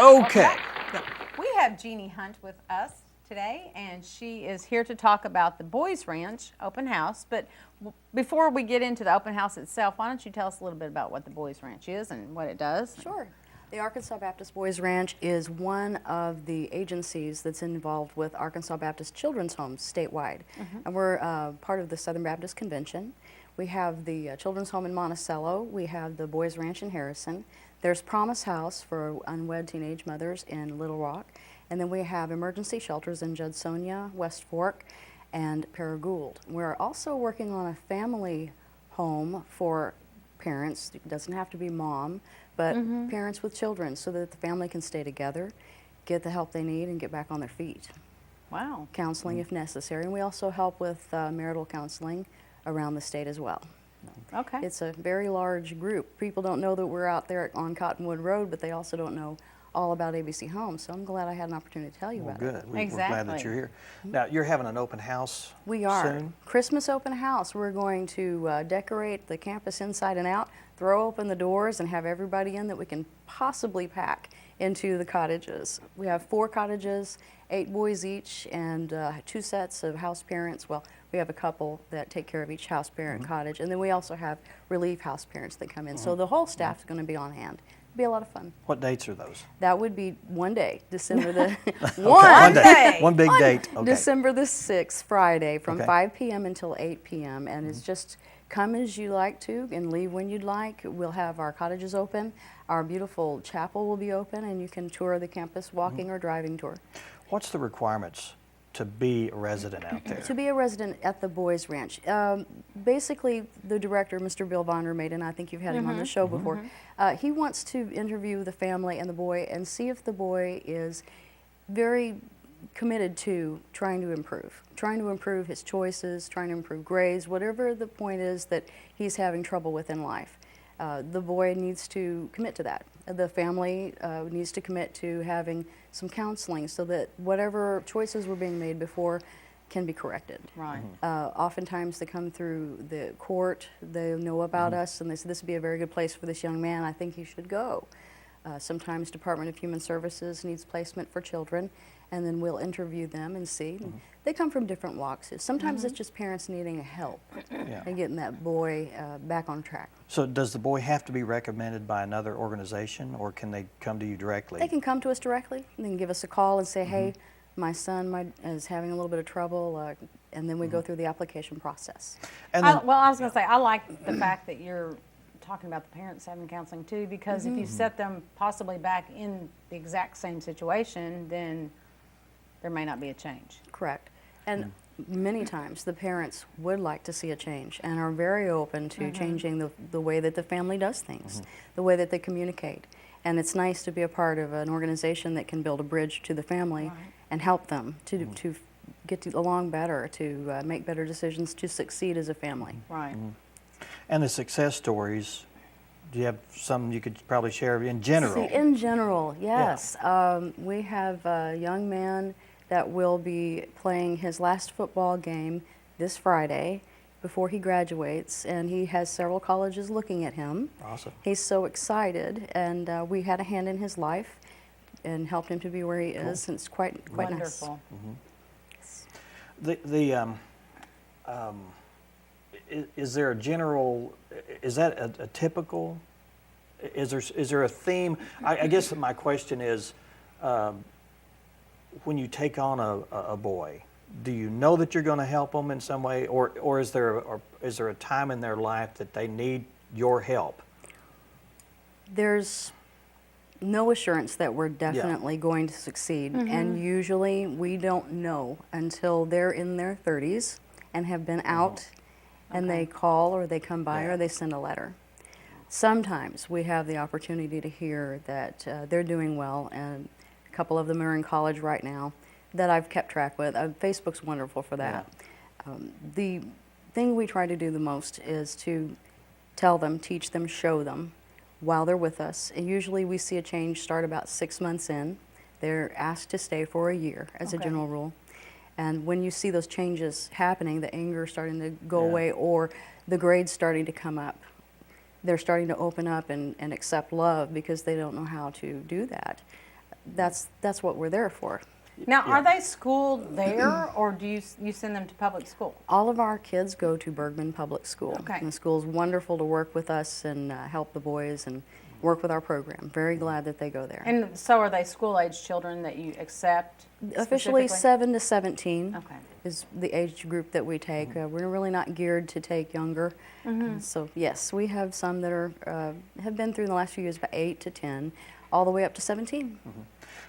Okay. We have Jeanie Hunt with us today, and she is here to talk about the Boys Ranch open house. But before we get into the open house itself, why don't you tell us a little bit about what the Boys Ranch is and what it does? Sure. The Arkansas Baptist Boys Ranch is one of the agencies that's involved with Arkansas Baptist Children's Homes statewide. And we're part of the Southern Baptist Convention. We have the Children's Home in Monticello. We have the Boys Ranch in Harrison. There's Promise House for unwed teenage mothers in Little Rock. And then we have emergency shelters in Judsonia, West Fork, and Paragould. We're also working on a family home for parents. It doesn't have to be mom, but parents with children, so that the family can stay together, get the help they need, and get back on their feet. Wow. Counseling if necessary. And we also help with marital counseling around the state as well. Okay. It's a very large group. People don't know that we're out there on Cottonwood Road, but they also don't know all about ABC Homes. So I'm glad I had an opportunity to tell you about it. Good. We're glad that you're here. Now, you're having an open house We are. soon? Christmas open house. We're going to decorate the campus inside and out, throw open the doors, and have everybody in that we can possibly pack into the cottages. We have 4 cottages, 8 boys each, and 2 sets of house parents. Well, we have a couple that take care of each house parent cottage, and then we also have relief house parents that come in. So the whole staff is going to be on hand. It'll be a lot of fun. What dates are those? That would be one day, December the One day. One big date. Okay. December the 6th, Friday, from Okay. 5 p.m. until 8 p.m. And it's just come as you like to and leave when you'd like. We'll have our cottages open. Our beautiful chapel will be open, and you can tour the campus walking or driving tour. What's the requirements to be a resident out there? To be a resident at the Boys Ranch, basically the director, Mr. Bill Vondermaid, and I think you've had him on the show before, he wants to interview the family and the boy and see if the boy is very committed to trying to improve his choices, trying to improve grades, whatever the point is that he's having trouble with in life. The boy needs to commit to that. The family needs to commit to having some counseling so that whatever choices were being made before can be corrected. Right. Oftentimes they come through the court, they know about us, and they say this would be a very good place for this young man, I think he should go. Sometimes Department of Human Services needs placement for children, and then we'll interview them and see. They come from different walks. Sometimes it's just parents needing help and getting that boy back on track. So does the boy have to be recommended by another organization, or can they come to you directly? They can come to us directly, and they can give us a call and say, hey, my son is having a little bit of trouble, and then we go through the application process. And then, Well, I was going to say, I like the fact that you're talking about the parents having counseling too, because if you set them possibly back in the exact same situation, then there may not be a change. Correct. And many times the parents would like to see a change and are very open to changing the way that the family does things, the way that they communicate. And it's nice to be a part of an organization that can build a bridge to the family and help them to get along better, to make better decisions, to succeed as a family. Right. and the success stories, do you have some you could probably share in general? See, in general, yes. We have a young man that will be playing his last football game this Friday before he graduates, and he has several colleges looking at him. Awesome. He's so excited, and we had a hand in his life and helped him to be where he is, and it's quite nice. Wonderful. Is there a general? Is that a typical? Is there a theme? I guess my question is, when you take on a boy, do you know that you're going to help them in some way, or is there a time in their life that they need your help? There's no assurance that we're definitely going to succeed, and usually we don't know until they're in their 30s and have been out, and they call or they come by or they send a letter. Sometimes we have the opportunity to hear that they're doing well, and a couple of them are in college right now that I've kept track with. Facebook's wonderful for that. The thing we try to do the most is to tell them, teach them, show them while they're with us. And usually we see a change start about 6 months in. They're asked to stay for a year as a general rule. And when you see those changes happening, the anger starting to go away or the grades starting to come up, they're starting to open up and accept love because they don't know how to do that. that's what we're there for. Now, Yeah. are they schooled there, or do you send them to public school? All of our kids go to Bergman Public School. Okay. And the school's wonderful to work with us and help the boys and work with our program. Very glad that they go there. And so are they school-age children that you accept? Officially specifically? 7 to 17 Okay. is the age group that we take. We're really not geared to take younger. So yes, we have some that are have been through in the last few years about 8 to 10, all the way up to 17.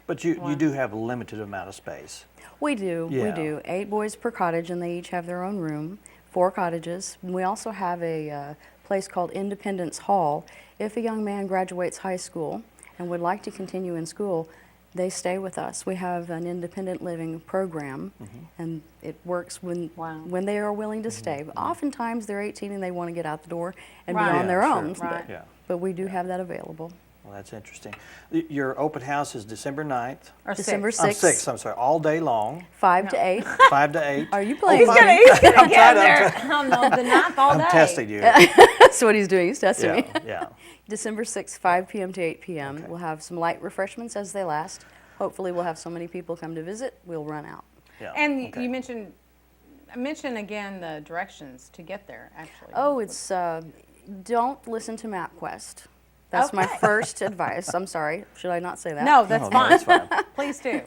But you do have a limited amount of space. We do, we Yeah. do. 8 boys per cottage, and they each have their own room, 4 cottages. We also have a place called Independence Hall. If a young man graduates high school and would like to continue in school, they stay with us. We have an independent living program, and it works when Wow. when they are willing to stay. But oftentimes they're 18 and they want to get out the door and Right. be on Yeah, their sure. own. Right. Yeah. But we do have that available. Well, that's interesting. Your open house is December 9th. Or December 6th? 6th. I'm sorry, all day long, 5 to 8. 5 to 8. Are you playing? Oh, fine. He's gonna I'm get trying to- there on the 9th all day. I'm testing you. That's what he's doing. He's testing me. Yeah, yeah. December 6th, 5 p.m. to 8 p.m. Okay. We'll have some light refreshments as they last. Hopefully we'll have so many people come to visit, we'll run out. Yeah, And okay. you mention again the directions to get there, actually. Oh, it's, don't listen to MapQuest. That's my Okay. first advice. I'm sorry, should I not say that? No, that's No, fine. that's fine. Please do.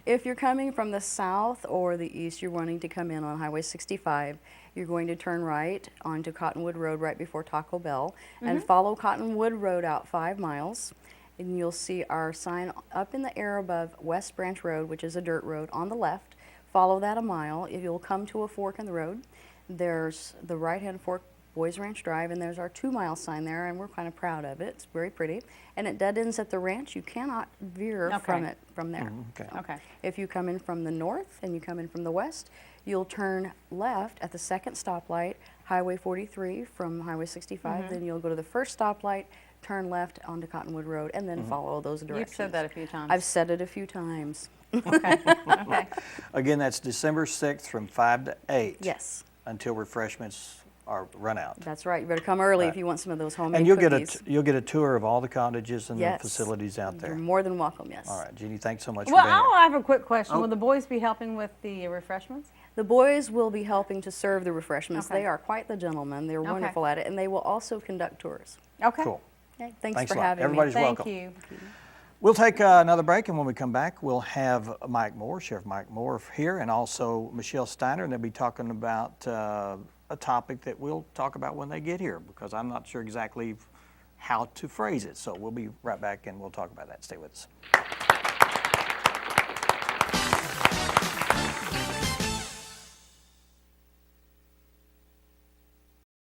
If you're coming from the south or the east, you're wanting to come in on Highway 65, you're going to turn right onto Cottonwood Road right before Taco Bell and follow Cottonwood Road out 5 miles. And you'll see our sign up in the air above West Branch Road, which is a dirt road, on the left. Follow that a mile. You'll come to a fork in the road. There's the right-hand fork, Boys Ranch Drive, and there's our 2-mile sign there, and we're kind of proud of it. It's very pretty. And it dead ends at the ranch. You cannot veer from Okay. it from there. Okay. Okay. If you come in from the north and you come in from the west, you'll turn left at the second stoplight, Highway 43 from Highway 65. Then you'll go to the first stoplight, turn left onto Cottonwood Road, and then follow those directions. You've said that a few times. I've said it a few times. Okay. Okay. Again, that's December 6th from 5 to 8. Yes, Until refreshments are run out. that's right. You better come early Right. if you want some of those homemade And you'll cookies. you'll get a tour of all the cottages and Yes. the facilities out there. You're more than welcome, yes. All right, Jeannie, thanks so much Well, for being here. I have a quick question. Oh. Will the boys be helping with the refreshments? The boys will be helping to serve the refreshments. Okay. They are quite the gentlemen. They're Okay. wonderful at it, and they will also conduct tours. Okay. Cool. Okay, thanks Thanks for a lot. having Everybody's me. Thank welcome. you. We'll take another break, and when we come back, we'll have Mike Moore, Sheriff Mike Moore here, and also Michelle Steiner, and they'll be talking about a topic that we'll talk about when they get here, because I'm not sure exactly how to phrase it. So we'll be right back, and we'll talk about that. Stay with us.